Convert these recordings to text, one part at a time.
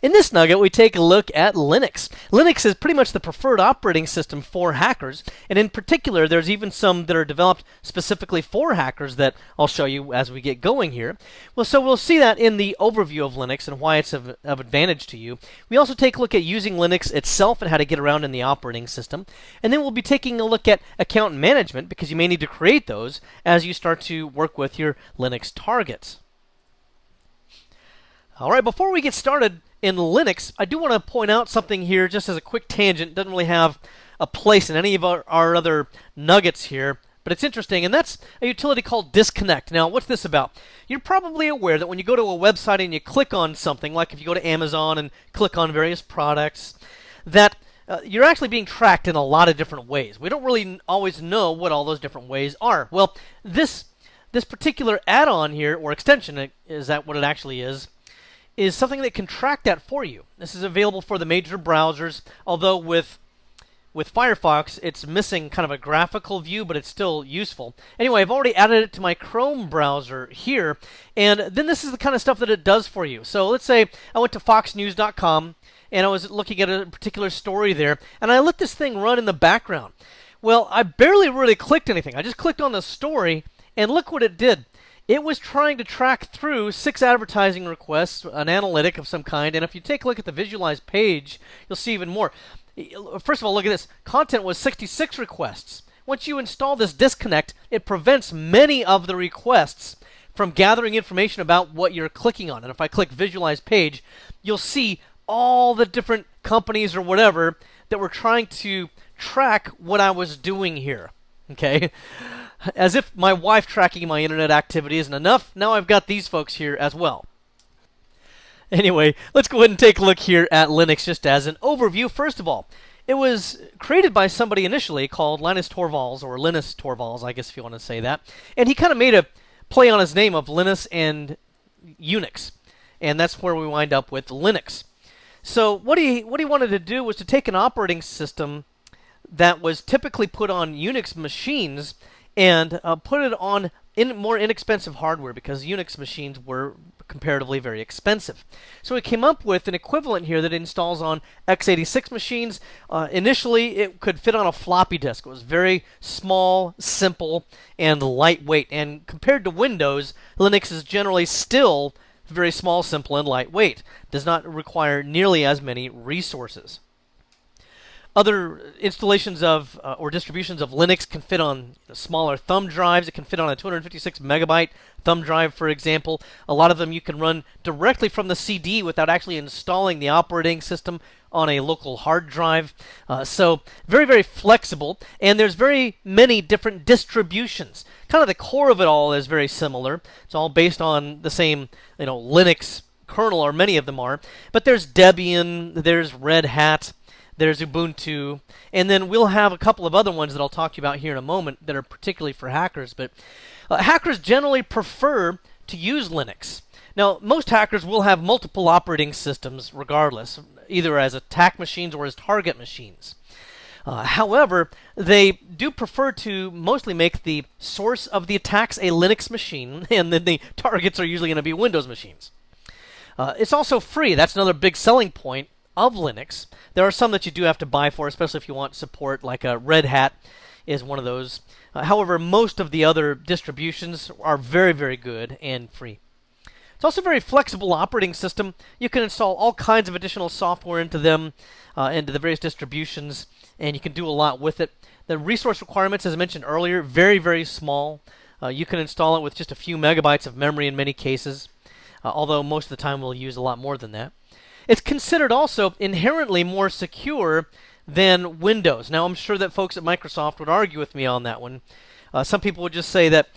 In this nugget, we take a look at Linux. Linux is pretty much the preferred operating system for hackers, and in particular, there's even some that are developed specifically for hackers that I'll show you as we get going here. Well, so we'll see that in the overview of Linux and why it's of advantage to you. We also take a look at using Linux itself and how to get around in the operating system, and then we'll be taking a look at account management because you may need to create those as you start to work with your Linux targets. All right, before we get started in Linux, I do want to point out something here just as a quick tangent. It doesn't really have a place in any of our other nuggets here, but it's interesting, and that's a utility called disconnect. Now, what's this about? You're probably aware that when you go to a website and you click on something, like if you go to Amazon and click on various products, that you're actually being tracked in a lot of different ways. We don't really always know what all those different ways are. Well, this particular add-on here, or extension, is that what it actually is something that can track that for you. This is available for the major browsers, although with Firefox, it's missing kind of a graphical view, but it's still useful. Anyway, I've already added it to my Chrome browser here, and then this is the kind of stuff that it does for you. So let's say I went to foxnews.com, and I was looking at a particular story there, and I let this thing run in the background. Well, I barely really clicked anything. I just clicked on the story, and look what it did. It was trying to track through 6 advertising requests, an analytic of some kind, and if you take a look at the visualized page, you'll see even more. First of all, look at this. Content was 66 requests. Once you install this disconnect, it prevents many of the requests from gathering information about what you're clicking on. And if I click visualize page, you'll see all the different companies or whatever that were trying to track what I was doing here. Okay? As if my wife tracking my internet activity isn't enough, now I've got these folks here as well. Anyway, let's go ahead and take a look here at Linux just as an overview. First of all, it was created by somebody initially called Linus Torvalds, or Linus Torvalds, I guess if you want to say that. And he kind of made a play on his name of Linus and Unix. And that's where we wind up with Linux. So what he wanted to do was to take an operating system that was typically put on Unix machines and put it on more inexpensive hardware because Unix machines were comparatively very expensive. So we came up with an equivalent here that installs on x86 machines. Initially, it could fit on a floppy disk. It was very small, simple, and lightweight. And compared to Windows, Linux is generally still very small, simple, and lightweight. Does not require nearly as many resources. Other installations of or distributions of Linux can fit on smaller thumb drives. It can fit on a 256 megabyte thumb drive, for example. A lot of them you can run directly from the CD without actually installing the operating system on a local hard drive. So very, very flexible. And there's very many different distributions. Kind of the core of it all is very similar. It's all based on the same, Linux kernel, or many of them are. But there's Debian, there's Red Hat, there's Ubuntu, and then we'll have a couple of other ones that I'll talk to you about here in a moment that are particularly for hackers. But hackers generally prefer to use Linux. Now, most hackers will have multiple operating systems regardless, either as attack machines or as target machines. However, they do prefer to mostly make the source of the attacks a Linux machine, and then the targets are usually going to be Windows machines. It's also free. That's another big selling point of Linux. There are some that you do have to buy for, especially if you want support, like Red Hat is one of those. However, most of the other distributions are very, very good and free. It's also a very flexible operating system. You can install all kinds of additional software into them, into the various distributions, and you can do a lot with it. The resource requirements, as I mentioned earlier, very, very small. You can install it with just a few megabytes of memory in many cases, although most of the time we'll use a lot more than that. It's considered also inherently more secure than Windows. Now, I'm sure that folks at Microsoft would argue with me on that one. Some people would just say that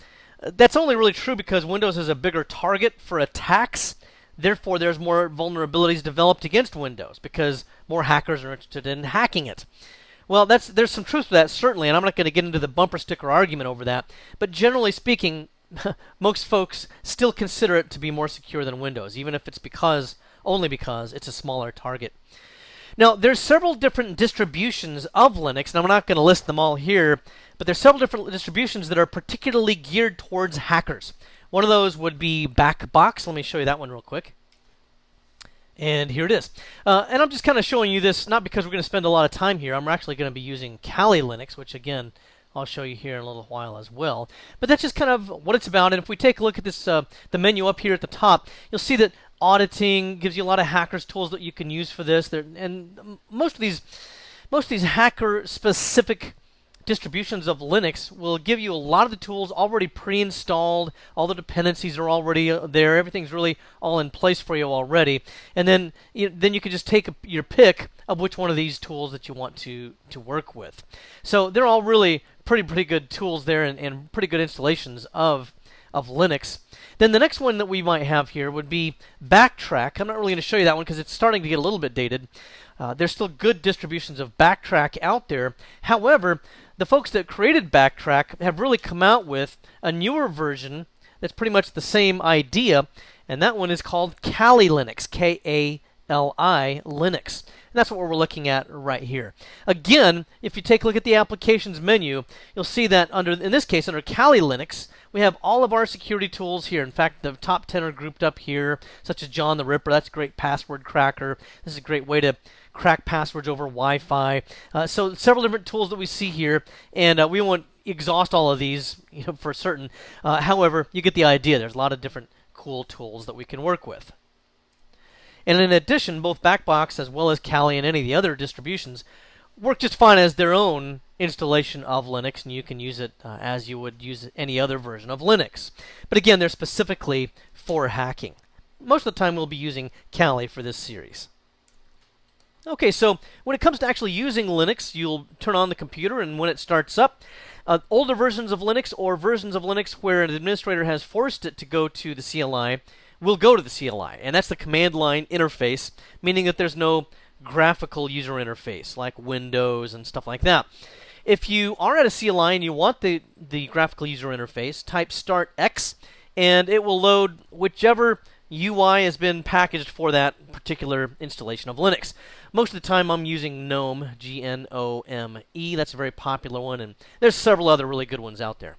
that's only really true because Windows is a bigger target for attacks. Therefore, there's more vulnerabilities developed against Windows because more hackers are interested in hacking it. Well, there's some truth to that, certainly, and I'm not going to get into the bumper sticker argument over that. But generally speaking, most folks still consider it to be more secure than Windows, even if it's only because it's a smaller target. Now, there's several different distributions of Linux, and I'm not going to list them all here, but there's several different distributions that are particularly geared towards hackers. One of those would be Backbox. Let me show you that one real quick. And here it is. And I'm just kind of showing you this, not because we're going to spend a lot of time here. I'm actually going to be using Kali Linux, which again, I'll show you here in a little while as well. But that's just kind of what it's about. And if we take a look at this, the menu up here at the top, you'll see that auditing gives you a lot of hackers tools that you can use for this. And most of these hacker-specific distributions of Linux will give you a lot of the tools already pre-installed. All the dependencies are already there. Everything's really all in place for you already. And then you can just take your pick of which one of these tools that you want to work with. So they're all really pretty good tools there, and pretty good installations of Linux. Then the next one that we might have here would be Backtrack. I'm not really going to show you that one because it's starting to get a little bit dated. There's still good distributions of Backtrack out there. However, the folks that created Backtrack have really come out with a newer version that's pretty much the same idea, and that one is called Kali Linux, K-A-L-I Linux. And that's what we're looking at right here. Again, if you take a look at the applications menu, you'll see that in this case, under Kali Linux, we have all of our security tools here. In fact, the top 10 are grouped up here, such as John the Ripper. That's a great password cracker. This is a great way to crack passwords over Wi-Fi. So several different tools that we see here, and we won't exhaust all of these, for certain. However, you get the idea. There's a lot of different cool tools that we can work with. And in addition, both Backbox as well as Kali and any of the other distributions work just fine as their own installation of Linux, and you can use it as you would use any other version of Linux. But again, they're specifically for hacking. Most of the time, we'll be using Kali for this series. Okay, so when it comes to actually using Linux, you'll turn on the computer, and when it starts up, older versions of Linux or versions of Linux where an administrator has forced it to go to the CLI will go to the CLI, and that's the command line interface, meaning that there's no graphical user interface like Windows and stuff like that. If you are at a CLI and you want the graphical user interface, type Start X, and it will load whichever UI has been packaged for that particular installation of Linux. Most of the time I'm using GNOME, G-N-O-M-E. That's a very popular one, and there's several other really good ones out there.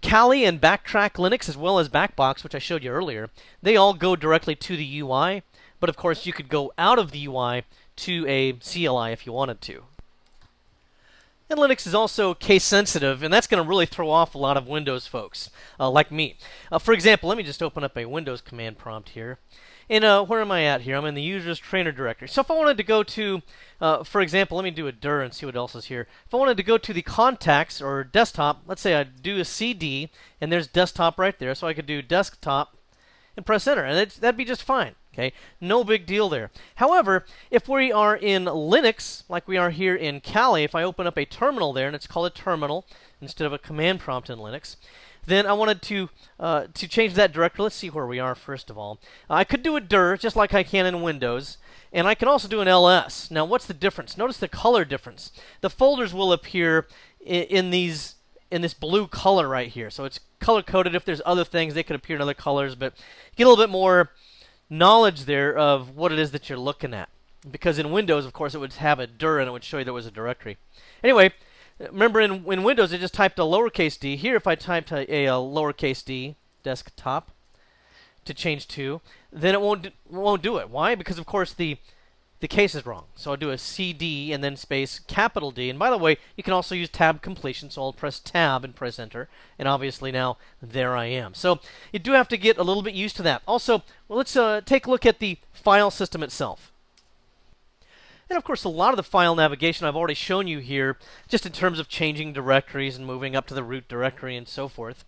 Kali and Backtrack Linux, as well as Backbox, which I showed you earlier, they all go directly to the UI, but of course you could go out of the UI to a CLI if you wanted to. And Linux is also case sensitive, and that's going to really throw off a lot of Windows folks, like me. For example, let me just open up a Windows command prompt here. And where am I at here? I'm in the users trainer directory. So if I wanted to go to, for example, let me do a dir and see what else is here. If I wanted to go to the contacts or desktop, let's say I do a CD, and there's desktop right there. So I could do desktop and press enter, and that'd be just fine. Okay, no big deal there. However, if we are in Linux, like we are here in Kali, if I open up a terminal there, and it's called a terminal instead of a command prompt in Linux, then I wanted to change that directory. Let's see where we are first of all. I could do a dir, just like I can in Windows, and I can also do an ls. Now, what's the difference? Notice the color difference. The folders will appear in this blue color right here. So it's color-coded. If there's other things, they could appear in other colors, but you get a little bit more knowledge there of what it is that you're looking at. Because in Windows, of course, it would have a dir and it would show you there was a directory. Anyway, remember in Windows, I just typed a lowercase d. Here, if I typed a lowercase d, desktop, to change to, then it won't do it. Why? Because, of course, the case is wrong. So I'll do a CD and then space capital D. And by the way, you can also use tab completion. So I'll press tab and press enter. And obviously now, there I am. So you do have to get a little bit used to that. Also, well, let's take a look at the file system itself. And of course, a lot of the file navigation I've already shown you here, just in terms of changing directories and moving up to the root directory and so forth.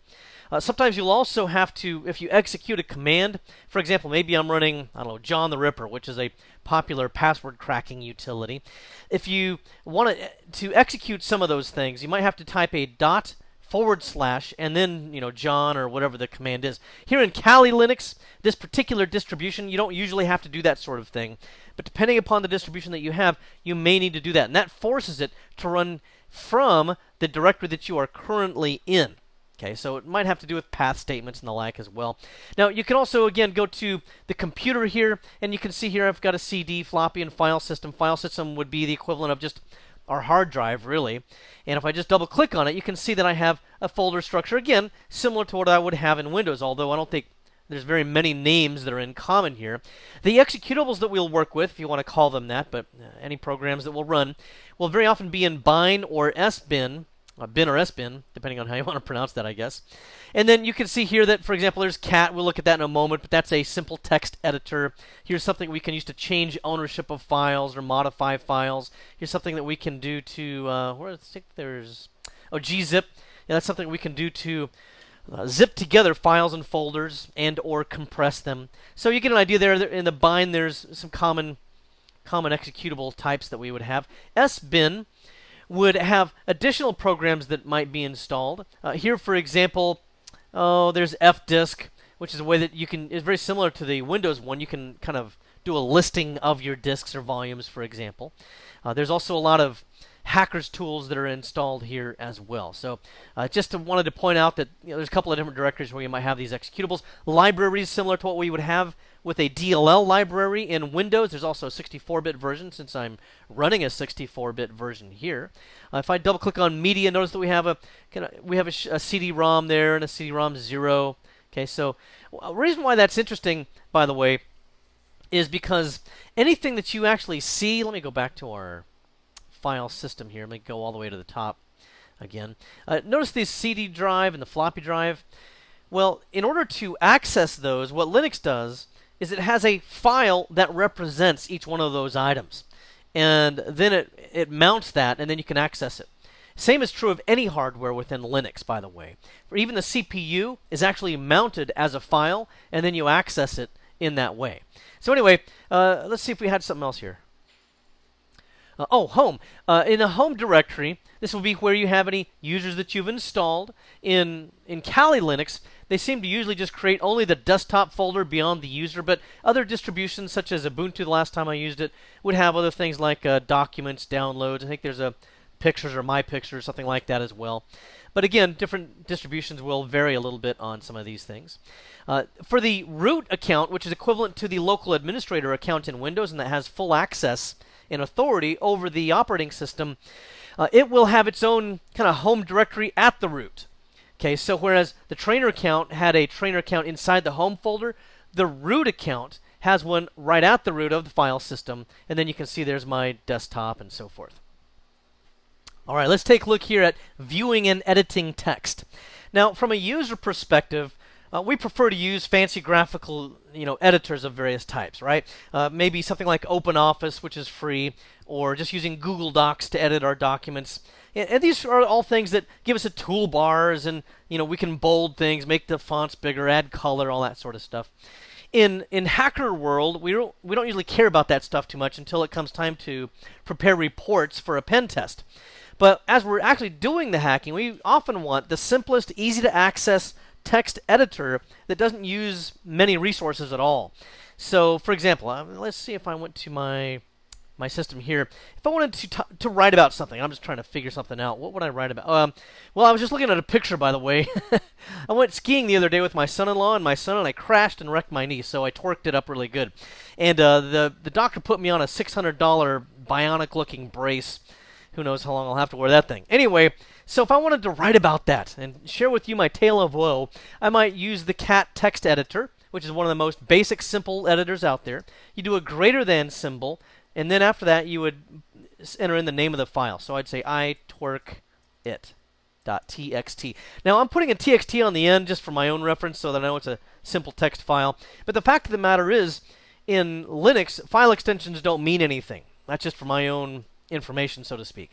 Sometimes you'll also have to, if you execute a command, for example, maybe I'm running, I don't know, John the Ripper, which is a popular password cracking utility. If you want to execute some of those things, you might have to type a // and then, John or whatever the command is. Here in Kali Linux, this particular distribution, you don't usually have to do that sort of thing. But depending upon the distribution that you have, you may need to do that. And that forces it to run from the directory that you are currently in. Okay, so it might have to do with path statements and the like as well. Now, you can also, again, go to the computer here, and you can see here I've got a CD, floppy, and file system. File system would be the equivalent of just our hard drive, really. And if I just double-click on it, you can see that I have a folder structure, again, similar to what I would have in Windows, although I don't think there's very many names that are in common here. The executables that we'll work with, if you want to call them that, but any programs that will run, will very often be in bin or sbin, bin or sbin, depending on how you want to pronounce that, I guess. And then you can see here that, for example, there's cat. We'll look at that in a moment, but that's a simple text editor. Here's something we can use to change ownership of files or modify files. Here's something that we can do to, where I think there's, gzip. Yeah, that's something we can do to zip together files and folders and or compress them. So you get an idea there. In the bin, there's some common executable types that we would have. Sbin would have additional programs that might be installed. Here, for example, there's fdisk, which is a way that you can, is very similar to the Windows one. You can kind of do a listing of your disks or volumes, for example. There's also a lot of hackers tools that are installed here as well. So just wanted to point out that there's a couple of different directories where you might have these executables. Libraries similar to what we would have with a DLL library in Windows. There's also a 64-bit version since I'm running a 64-bit version here. If I double-click on media, notice that we have a CD-ROM there and a CD-ROM 0. Okay, so a reason why that's interesting, by the way, is because anything that you actually see, let me go back to our file system here. Let me go all the way to the top again. Notice the CD drive and the floppy drive. Well, in order to access those, what Linux does is it has a file that represents each one of those items. And then it mounts that, and then you can access it. Same is true of any hardware within Linux, by the way. For even the CPU is actually mounted as a file, and then you access it in that way. So anyway, let's see if we had something else here. Home. In a home directory, this will be where you have any users that you've installed. In Kali Linux, they seem to usually just create only the desktop folder beyond the user, but other distributions, such as Ubuntu, the last time I used it, would have other things like documents, downloads. I think there's a pictures or my pictures, something like that as well. But again, different distributions will vary a little bit on some of these things. For the root account, which is equivalent to the local administrator account in Windows and that has full access and authority over the operating system, it will have its own kind of home directory at the root. Okay, so whereas the trainer account had a trainer account inside the home folder, the root account has one right at the root of the file system, and then you can see there's my desktop and so forth. All right, let's take a look here at viewing and editing text. Now, from a user perspective, we prefer to use fancy graphical, editors of various types, right? Maybe something like OpenOffice, which is free, or just using Google Docs to edit our documents. And these are all things that give us a toolbars, and we can bold things, make the fonts bigger, add color, all that sort of stuff. In hacker world, we don't usually care about that stuff too much until it comes time to prepare reports for a pen test. But as we're actually doing the hacking, we often want the simplest, easy to access text editor that doesn't use many resources at all. So, for example, let's see if I went to my system here. If I wanted to write about something, I'm just trying to figure something out. What would I write about? Well, I was just looking at a picture, by the way. I went skiing the other day with my son-in-law and my son, and I crashed and wrecked my knee, so I torqued it up really good. And the doctor put me on a $600 bionic-looking brace. Who knows how long I'll have to wear that thing. Anyway, so if I wanted to write about that and share with you my tale of woe, I might use the cat text editor, which is one of the most basic, simple editors out there. You do a greater than symbol, and then after that, you would enter in the name of the file. So I'd say iTorqueit.txt. Now, I'm putting a txt on the end just for my own reference so that I know it's a simple text file. But the fact of the matter is, in Linux, file extensions don't mean anything. That's just for my own information, so to speak.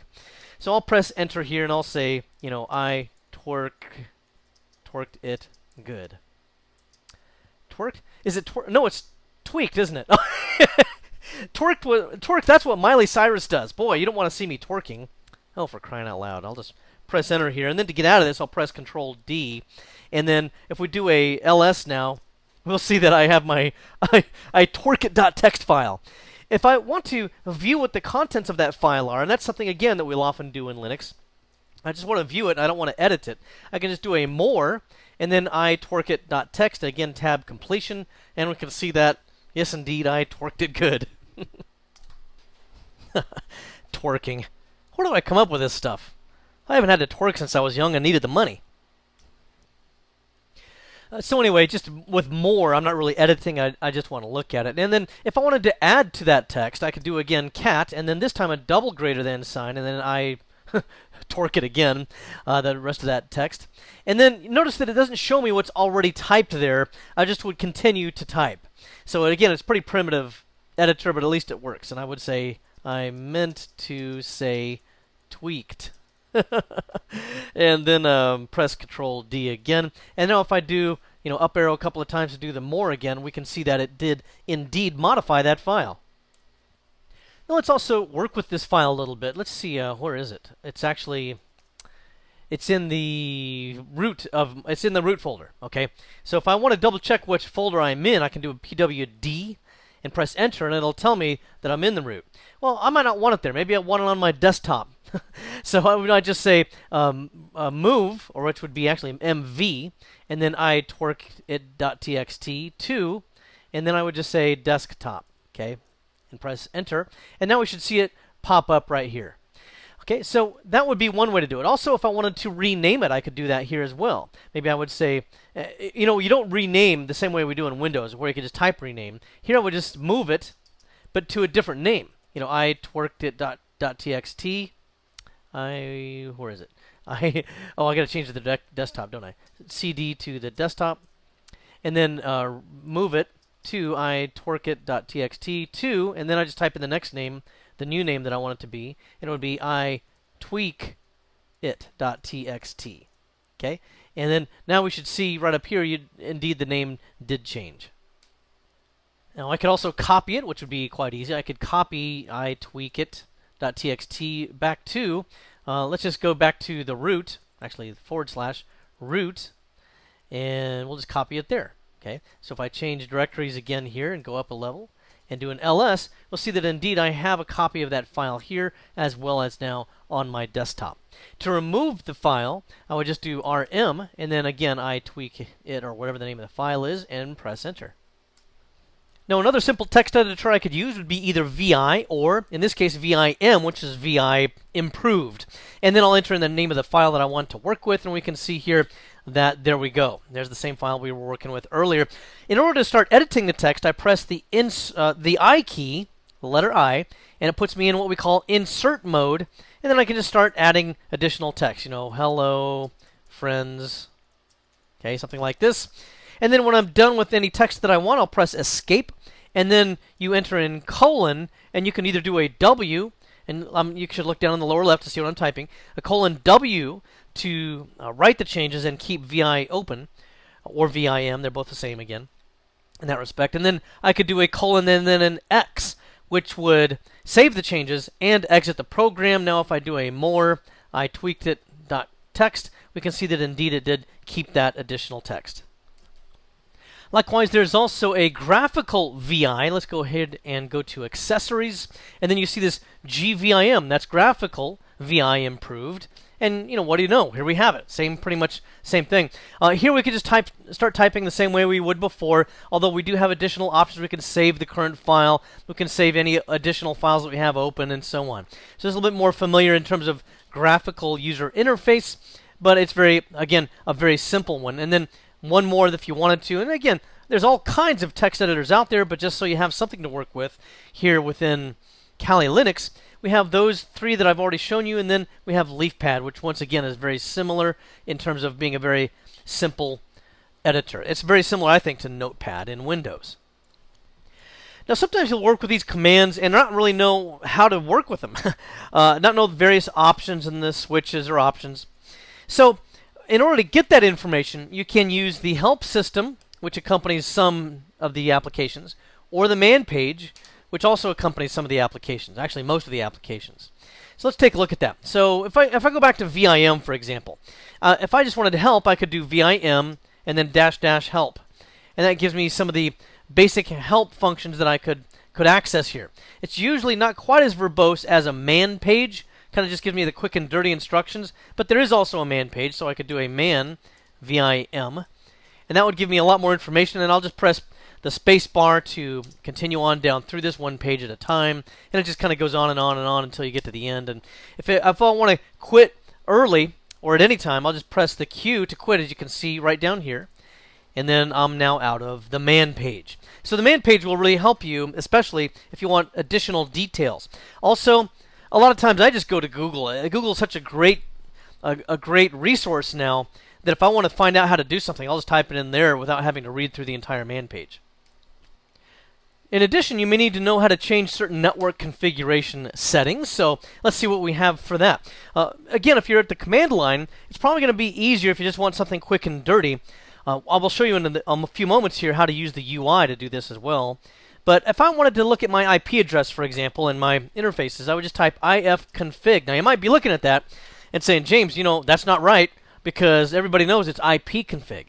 So I'll press enter here, and I'll say, I torqued it good. Torqued? Is it torqued? No, it's tweaked, isn't it? Torqued, that's what Miley Cyrus does. Boy, you don't want to see me twerking. Oh, for crying out loud. I'll just press enter here, and then to get out of this, I'll press Control D. And then if we do a ls now, we'll see that I have my iTorqueit.txt file. If I want to view what the contents of that file are, and that's something, again, that we'll often do in Linux, I just want to view it, and I don't want to edit it, I can just do a more, and then iTorqueit.txt, again, tab completion, and we can see that, yes, indeed, I torqued it good. Twerking. Where do I come up with this stuff? I haven't had to twerk since I was young and needed the money. So anyway, just with more, I'm not really editing. I just want to look at it. And then if I wanted to add to that text, I could do again cat, and then this time a double greater than sign, and then I torque it again, the rest of that text. And then notice that it doesn't show me what's already typed there. I just would continue to type. So again, it's pretty primitive editor, but at least it works. And I would say, I meant to say tweaked. And then press Control D again. And now if I do, up arrow a couple of times to do the more again, we can see that it did indeed modify that file. Now let's also work with this file a little bit. Let's see, where is it? It's in the root folder. Okay, so if I want to double check which folder I'm in, I can do a pwd and press enter, and it'll tell me that I'm in the root. Well, I might not want it there. Maybe I want it on my desktop. So I would just say move, or which would be actually mv, and then I torque it.txt to, and then I would just say desktop. Okay, and press enter, and now we should see it pop up right here. Okay, so that would be one way to do it. Also, if I wanted to rename it, I could do that here as well. Maybe I would say, you don't rename the same way we do in Windows, where you can just type rename. Here I would just move it, but to a different name. I torqued it.txt. Where is it? I got to change it to the desktop, don't I? CD to the desktop, and then move it to I torque it.txt to, and then I just type in the next name, the new name that I want it to be, and it would be I tweak it.txt. Okay, and then now we should see right up here, indeed the name did change. Now I could also copy it, which would be quite easy. I could copy I tweak it.txt back to, let's just go back to the root, actually / root, and we'll just copy it there. Okay, so if I change directories again here and go up a level and do an ls, you'll see that indeed I have a copy of that file here as well as now on my desktop. To remove the file, I would just do rm, and then again I tweak it, or whatever the name of the file is, and press enter. Now another simple text editor I could use would be either VI or, in this case, VIM, which is VI improved. And then I'll enter in the name of the file that I want to work with, and we can see here that there we go. There's the same file we were working with earlier. In order to start editing the text, I press the I key, the letter I, and it puts me in what we call insert mode, and then I can just start adding additional text. Hello, friends, okay, something like this. And then when I'm done with any text that I want, I'll press escape, and then you enter in colon, and you can either do a W, and you should look down in the lower left to see what I'm typing, a colon W to write the changes and keep VI open, or VIM, they're both the same again in that respect. And then I could do a colon and then an X, which would save the changes and exit the program. Now if I do a more, I tweaked it .text, we can see that indeed it did keep that additional text. Likewise, there's also a graphical VI. Let's go ahead and go to accessories, and then you see this GVIM. That's graphical VI improved. And what do you know? Here we have it. Pretty much same thing. Here we could just start typing the same way we would before. Although we do have additional options. We can save the current file. We can save any additional files that we have open, and so on. So it's a little bit more familiar in terms of graphical user interface, but it's again a very simple one. And then one more if you wanted to. And again, there's all kinds of text editors out there, but just so you have something to work with here within Kali Linux, we have those three that I've already shown you, and then we have LeafPad, which once again is very similar in terms of being a very simple editor. It's very similar, I think, to Notepad in Windows. Now, sometimes you'll work with these commands and not really know how to work with them, not know the various options in the switches or options. So in order to get that information, you can use the help system, which accompanies some of the applications, or the man page, which also accompanies some of the applications, actually most of the applications. So let's take a look at that. So if I go back to VIM, for example, if I just wanted to help, I could do VIM and then -- help. And that gives me some of the basic help functions that I could access here. It's usually not quite as verbose as a man page. Kind of just gives me the quick and dirty instructions, but there is also a man page, so I could do a man VIM, and that would give me a lot more information. And I'll just press the space bar to continue on down through this one page at a time, and it just kind of goes on and on and on until you get to the end. And if I want to quit early or at any time, I'll just press the Q to quit, as you can see right down here, and then I'm now out of the man page. So the man page will really help you, especially if you want additional details. Also, a lot of times I just go to Google. Google is such a great resource now that if I want to find out how to do something, I'll just type it in there without having to read through the entire man page. In addition, you may need to know how to change certain network configuration settings. So let's see what we have for that. Again, if you're at the command line, it's probably going to be easier if you just want something quick and dirty. I will show you in a few moments here how to use the UI to do this as well. But if I wanted to look at my IP address, for example, in my interfaces, I would just type ifconfig. Now, you might be looking at that and saying, James, you know, that's not right because everybody knows it's ipconfig.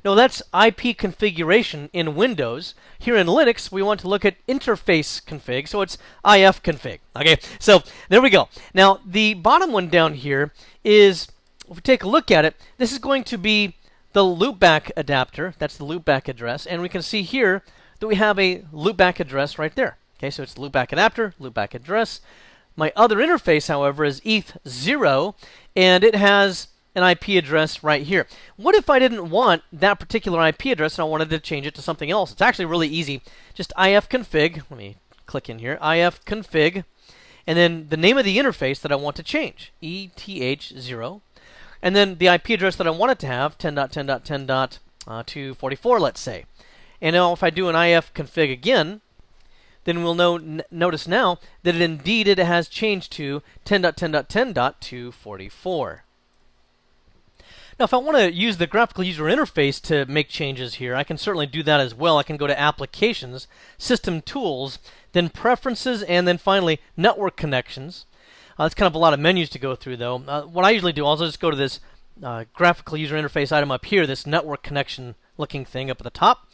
No, that's IP configuration in Windows. Here in Linux, we want to look at interface config, so it's ifconfig. Okay, so there we go. Now, the bottom one down here is, if we take a look at it, this is going to be the loopback adapter. That's the loopback address, and we can see here that we have a loopback address right there. Okay, so it's loopback adapter, loopback address. My other interface, however, is eth0, and it has an IP address right here. What if I didn't want that particular IP address and I wanted to change it to something else? It's actually really easy. Just ifconfig. Let me click in here. ifconfig, and then the name of the interface that I want to change, eth0, and then the IP address that I want it to have, 10.10.10.244, let's say. And now if I do an ifconfig again, then we'll notice now that it has changed to 10.10.10.244. Now, if I want to use the graphical user interface to make changes here, I can certainly do that as well. I can go to Applications, System Tools, then Preferences, and then finally Network Connections. That's kind of a lot of menus to go through, though. What I usually do, I'll just go to this graphical user interface item up here, this network connection looking thing up at the top,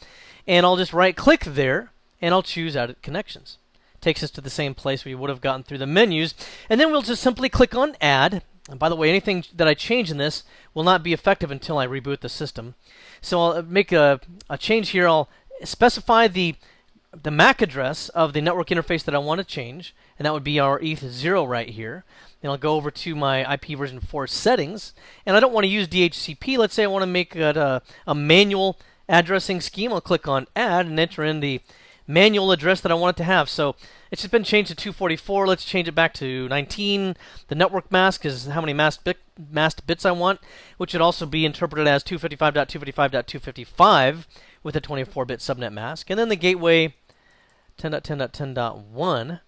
and I'll just right-click there, and I'll choose Edit Connections. Takes us to the same place we would have gotten through the menus, and then we'll just simply click on Add. And by the way, anything that I change in this will not be effective until I reboot the system. So I'll make a change here. I'll specify the MAC address of the network interface that I want to change, and that would be our eth0 right here. Then I'll go over to my IP version 4 settings, and I don't want to use DHCP. Let's say I want to make it a manual addressing scheme. I'll click on Add and enter in the manual address that I want it to have. So it's just been changed to 244. Let's change it back to 19. The network mask is how many masked bits I want, which would also be interpreted as 255.255.255 with a 24-bit subnet mask. And then the gateway 10.10.10.1.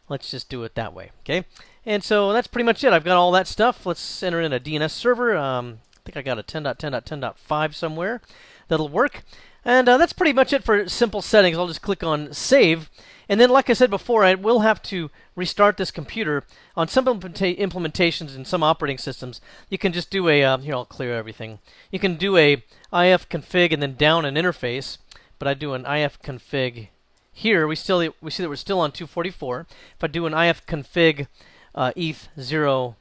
Let's just do it that way. Okay. And so that's pretty much it. I've got all that stuff. Let's enter in a DNS server. I think I got a 10.10.10.5 somewhere. That'll work. And that's pretty much it for simple settings. I'll just click on Save. And then, like I said before, I will have to restart this computer. On some implementations in some operating systems, you can just do a, here I'll clear everything. You can do a ifconfig and then down an interface. But I do an ifconfig here. We see that we're still on 244. If I do an ifconfig eth0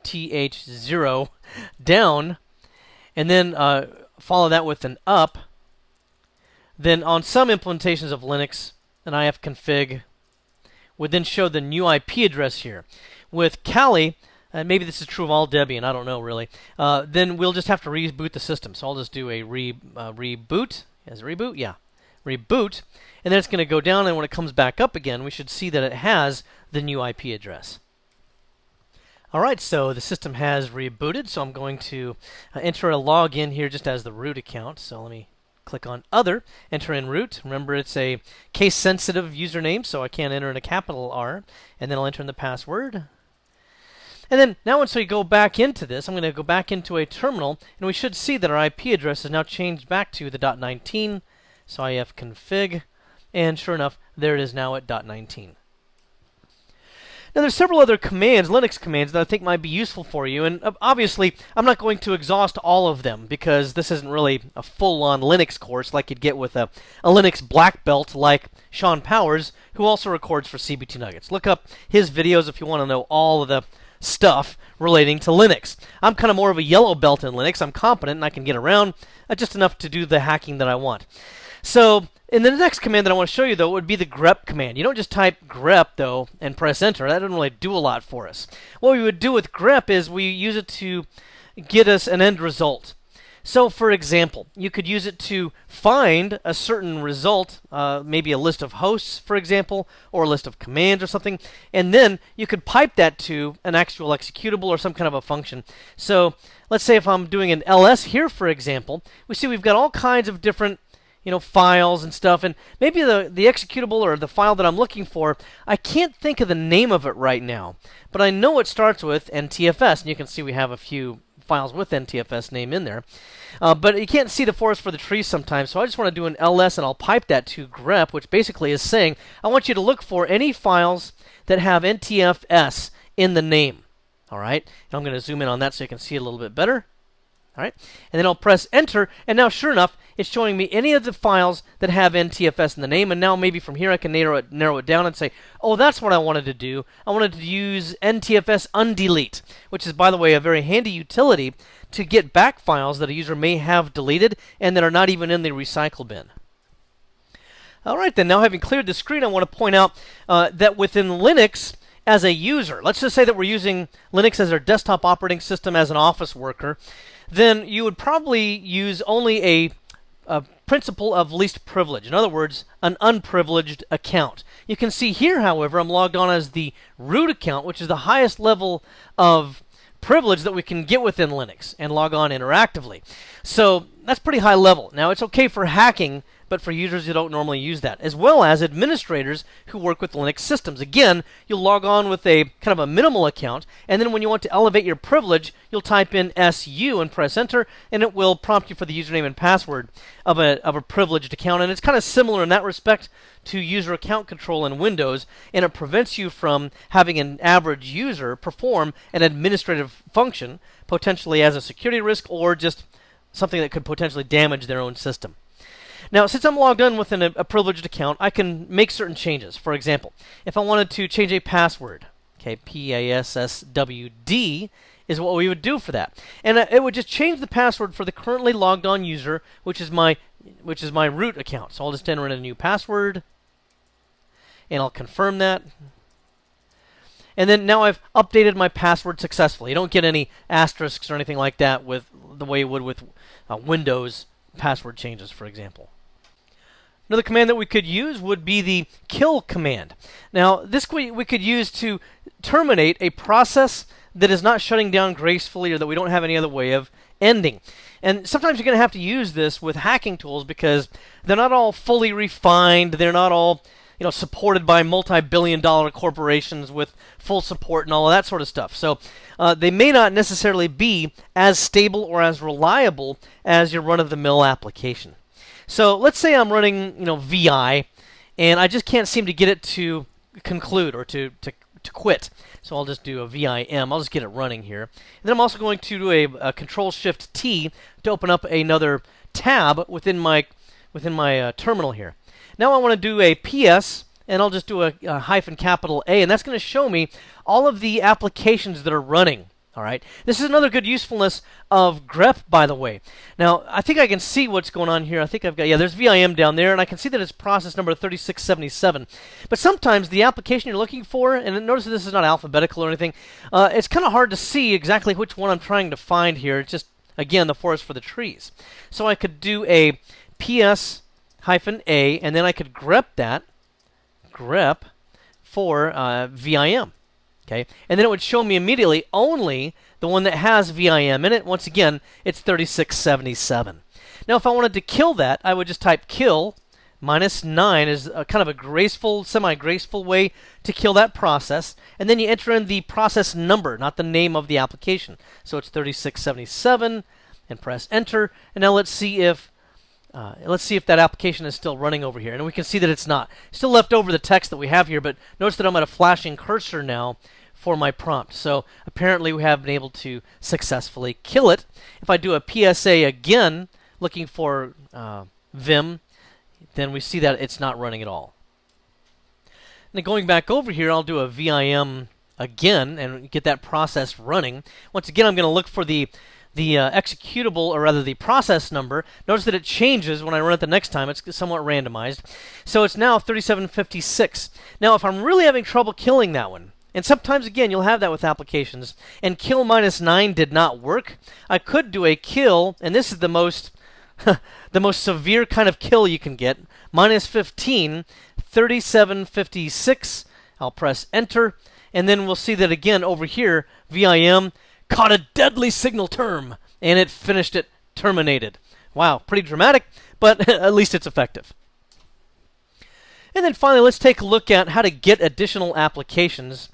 th0 down, and then follow that with an up, then on some implementations of Linux, an ifconfig would then show the new IP address here. With Kali, maybe this is true of all Debian, I don't know really, then we'll just have to reboot the system. So I'll just do a reboot. Is it reboot? Yeah. Reboot. And then it's going to go down, and when it comes back up again, we should see that it has the new IP address. Alright, so the system has rebooted, so I'm going to enter a login here just as the root account. So let me click on Other, enter in root. Remember, it's a case-sensitive username, so I can't enter in a capital R. And then I'll enter in the password. And then now once we go back into this, I'm going to go back into a terminal, and we should see that our IP address is now changed back to the .19. So ifconfig, and sure enough, there it is now at .19. Now, there's several other commands, Linux commands, that I think might be useful for you. And obviously, I'm not going to exhaust all of them because this isn't really a full-on Linux course like you'd get with a Linux black belt like Sean Powers, who also records for CBT Nuggets. Look up his videos if you want to know all of the stuff relating to Linux. I'm kind of more of a yellow belt in Linux. I'm competent and I can get around just enough to do the hacking that I want. So, and the next command that I want to show you, though, would be the grep command. You don't just type grep, though, and press enter. That doesn't really do a lot for us. What we would do with grep is we use it to get us an end result. So, for example, you could use it to find a certain result, maybe a list of hosts, for example, or a list of commands or something, and then you could pipe that to an actual executable or some kind of a function. So, let's say if I'm doing an ls here, for example, we see we've got all kinds of different files and stuff, and maybe the executable or the file that I'm looking for, I can't think of the name of it right now, but I know it starts with NTFS, and you can see we have a few files with NTFS name in there. But you can't see the forest for the trees sometimes, so I just want to do an ls, and I'll pipe that to grep, which basically is saying I want you to look for any files that have NTFS in the name. All right, and I'm going to zoom in on that so you can see it a little bit better. All right, and then I'll press enter, and now sure enough, it's showing me any of the files that have NTFS in the name, and now maybe from here I can narrow it down and say, oh, that's what I wanted to do. I wanted to use NTFS undelete, which is, by the way, a very handy utility to get back files that a user may have deleted and that are not even in the recycle bin. All right, then, now having cleared the screen, I want to point out that within Linux, as a user, let's just say that we're using Linux as our desktop operating system as an office worker, then you would probably use only a principle of least privilege. In other words, an unprivileged account. You can see here, however, I'm logged on as the root account, which is the highest level of privilege that we can get within Linux and log on interactively. So that's pretty high level. Now, it's okay for hacking, but for users who don't normally use that, as well as administrators who work with Linux systems. Again, you'll log on with a kind of a minimal account, and then when you want to elevate your privilege, you'll type in SU and press enter, and it will prompt you for the username and password of a privileged account. And it's kind of similar in that respect to user account control in Windows, and it prevents you from having an average user perform an administrative function, potentially as a security risk or just something that could potentially damage their own system. Now, since I'm logged in within a privileged account, I can make certain changes. For example, if I wanted to change a password, okay, PASSWD is what we would do for that. And it would just change the password for the currently logged on user, which is my root account. So I'll just enter in a new password, and I'll confirm that. And then now I've updated my password successfully. You don't get any asterisks or anything like that with the way you would with Windows password changes, for example. Another command that we could use would be the kill command. Now, this we could use to terminate a process that is not shutting down gracefully or that we don't have any other way of ending. And sometimes you're going to have to use this with hacking tools because they're not all fully refined. They're not all supported by multi-billion-dollar corporations with full support and all of that sort of stuff. So they may not necessarily be as stable or as reliable as your run-of-the-mill application. So let's say I'm running, VI, and I just can't seem to get it to conclude or to quit. So I'll just do a VIM. I'll just get it running here. And then I'm also going to do a Control-Shift-T to open up another tab within my terminal here. Now I want to do a PS, and I'll just do a hyphen capital A, and that's going to show me all of the applications that are running. All right. This is another good usefulness of grep, by the way. Now, I think I can see what's going on here. I think I've got, there's VIM down there, and I can see that it's process number 3677. But sometimes the application you're looking for, and notice that this is not alphabetical or anything, it's kind of hard to see exactly which one I'm trying to find here. It's just, again, the forest for the trees. So I could do a PS hyphen A, and then I could grep for VIM. Okay, and then it would show me immediately only the one that has VIM in it. Once again, it's 3677. Now, if I wanted to kill that, I would just type kill -9 is a kind of a graceful, semi-graceful way to kill that process. And then you enter in the process number, not the name of the application. So it's 3677, and press enter. And now let's see if that application is still running over here. And we can see that it's not. Still left over the text that we have here, but notice that I'm at a flashing cursor now for my prompt. So apparently we have been able to successfully kill it. If I do a PSA again, looking for Vim, then we see that it's not running at all. Now going back over here, I'll do a VIM again and get that process running. Once again, I'm going to look for the executable, or rather the process number. Notice that it changes when I run it the next time. It's somewhat randomized. So it's now 3756. Now, if I'm really having trouble killing that one, And sometimes, again, you'll have that with applications. And kill -9 did not work. I could do a kill, and this is the most the most severe kind of kill you can get. -15, 3756. I'll press enter, and then we'll see that again over here, VIM caught a deadly signal term, and it finished it, terminated. Wow, pretty dramatic, but at least it's effective. And then finally, let's take a look at how to get additional applications.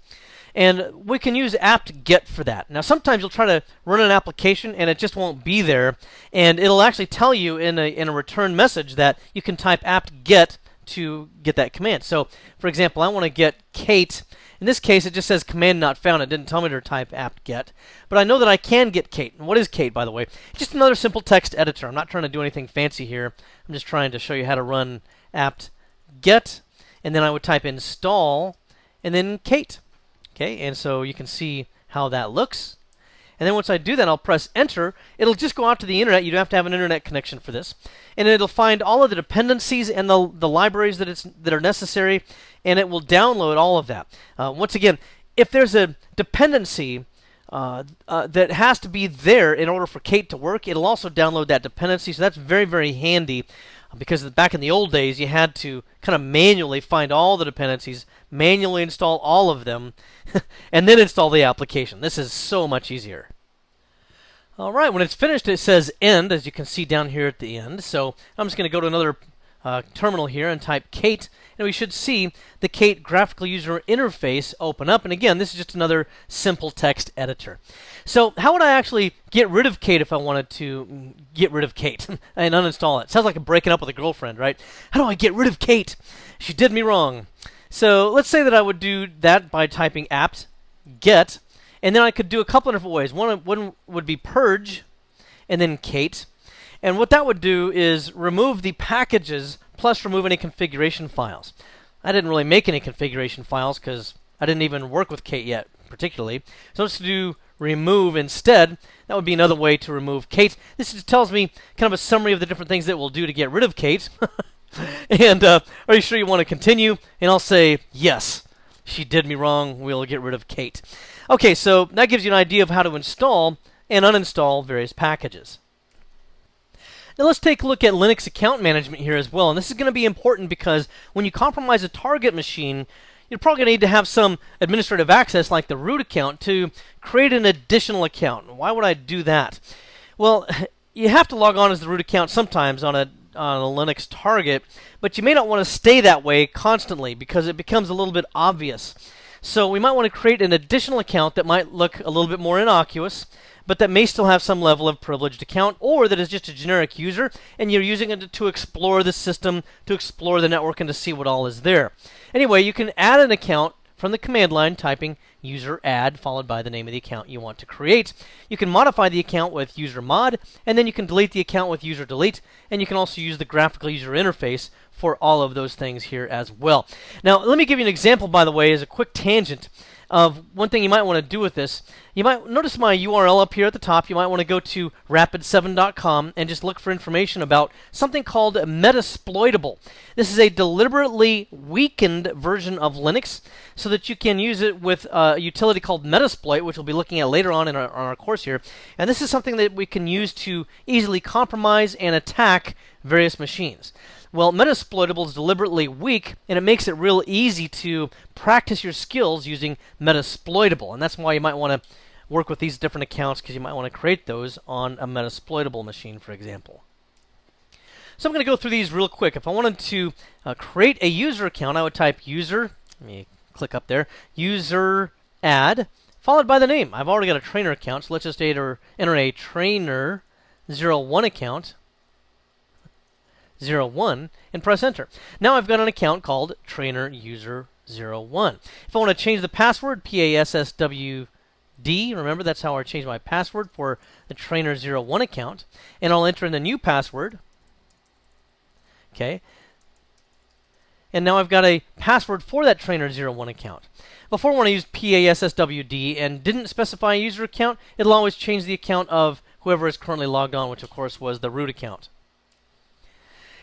And we can use apt-get for that. Now, sometimes you'll try to run an application and it just won't be there, and it'll actually tell you in a return message that you can type apt-get to get that command. So, for example, I want to get Kate. In this case, it just says command not found. It didn't tell me to type apt-get, but I know that I can get Kate. And what is Kate, by the way? Just another simple text editor. I'm not trying to do anything fancy here. I'm just trying to show you how to run apt-get, and then I would type install, and then Kate. Okay, and so you can see how that looks. And then once I do that, I'll press enter. It'll just go out to the internet. You don't have to have an internet connection for this. And it'll find all of the dependencies and the libraries that are necessary, and it will download all of that. Once again, if there's a dependency that has to be there in order for Kate to work, it'll also download that dependency. So that's very, very handy, because back in the old days, you had to kind of manually find all the dependencies, manually install all of them, and then install the application. This is so much easier. All right, when it's finished, it says end, as you can see down here at the end. So I'm just going to go to another terminal here and type Kate, and we should see the Kate graphical user interface open up. And again, this is just another simple text editor. So how would I actually get rid of Kate if I wanted to get rid of Kate and uninstall it? Sounds like I'm breaking up with a girlfriend, right? How do I get rid of Kate? She did me wrong. So let's say that I would do that by typing apt get, and then I could do a couple of different ways. One would be purge, and then Kate. And what that would do is remove the packages plus remove any configuration files. I didn't really make any configuration files because I didn't even work with Kate yet, particularly. So let's do remove instead. That would be another way to remove Kate. This just tells me kind of a summary of the different things that we'll do to get rid of Kate. And are you sure you want to continue? And I'll say, yes, she did me wrong. We'll get rid of Kate. Okay, so that gives you an idea of how to install and uninstall various packages. Now let's take a look at Linux account management here as well. And this is going to be important because when you compromise a target machine, you're probably going to need to have some administrative access like the root account to create an additional account. Why would I do that? Well, you have to log on as the root account sometimes on a Linux target, but you may not want to stay that way constantly because it becomes a little bit obvious. So we might want to create an additional account that might look a little bit more innocuous, but that may still have some level of privileged account, or that is just a generic user, and you're using it to explore the system, to explore the network, and to see what all is there. Anyway, you can add an account from the command line, typing user add, followed by the name of the account you want to create. You can modify the account with user mod, and then you can delete the account with user delete, and you can also use the graphical user interface for all of those things here as well. Now, let me give you an example, by the way, as a quick tangent of one thing you might want to do with this. You might notice my URL up here at the top. You might want to go to rapid7.com and just look for information about something called Metasploitable. This is a deliberately weakened version of Linux so that you can use it with a utility called Metasploit, which we'll be looking at later on in our course here. And this is something that we can use to easily compromise and attack various machines. Well, Metasploitable is deliberately weak, and it makes it real easy to practice your skills using Metasploitable. And that's why you might want to work with these different accounts, because you might want to create those on a Metasploitable machine, for example. So I'm going to go through these real quick. If I wanted to create a user account, I would type user, let me click up there, user add, followed by the name. I've already got a trainer account, so let's just enter a trainer01 account. 01 and press enter. Now I've got an account called trainer user 01. If I want to change the password, PASSWD, remember that's how I change my password for the trainer 01 account, and I'll enter in the new password. Okay. And now I've got a password for that trainer 01 account. Before when I used PASSWD and didn't specify a user account, it'll always change the account of whoever is currently logged on, which of course was the root account.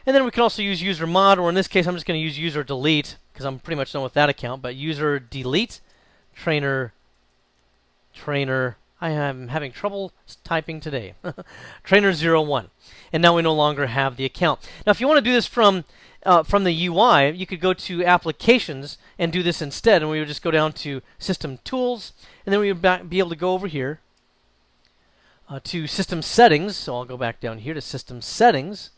And then we can also use user mod, or in this case, I'm just going to use user delete because I'm pretty much done with that account. But user delete trainer. I am having trouble typing today. trainer01. And now we no longer have the account. Now, if you want to do this from the UI, you could go to Applications and do this instead. And we would just go down to System Tools. And then we would be able to go over here to System Settings. So I'll go back down here to System Settings.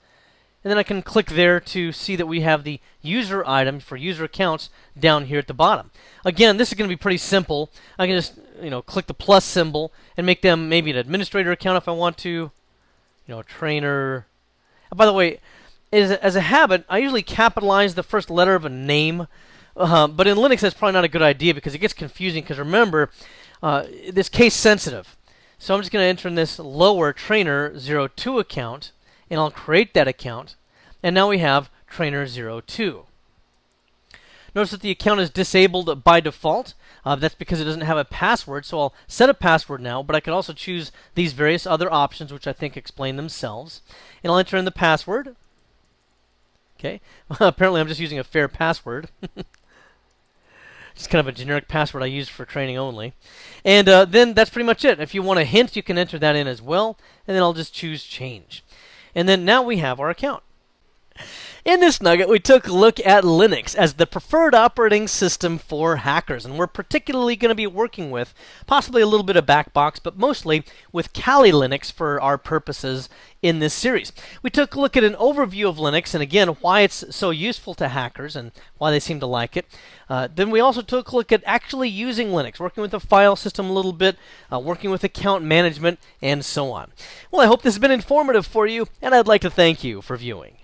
And then I can click there to see that we have the user item for user accounts down here at the bottom. Again, this is going to be pretty simple. I can just click the plus symbol and make them maybe an administrator account if I want to. Trainer. By the way, as a habit, I usually capitalize the first letter of a name. But in Linux, that's probably not a good idea because it gets confusing. Because remember, this case sensitive. So I'm just going to enter in this lower trainer02 account. And I'll create that account. And now we have trainer02. Notice that the account is disabled by default. That's because it doesn't have a password. So I'll set a password now, but I can also choose these various other options, which I think explain themselves. And I'll enter in the password. Okay. Apparently I'm just using a fair password. It's kind of a generic password I use for training only. And then that's pretty much it. If you want a hint, you can enter that in as well. And then I'll just choose change. And then now we have our account. In this nugget, we took a look at Linux as the preferred operating system for hackers. And we're particularly going to be working with possibly a little bit of Backbox, but mostly with Kali Linux for our purposes in this series. We took a look at an overview of Linux and, again, why it's so useful to hackers and why they seem to like it. Then we also took a look at actually using Linux, working with the file system a little bit, working with account management, and so on. Well, I hope this has been informative for you, and I'd like to thank you for viewing.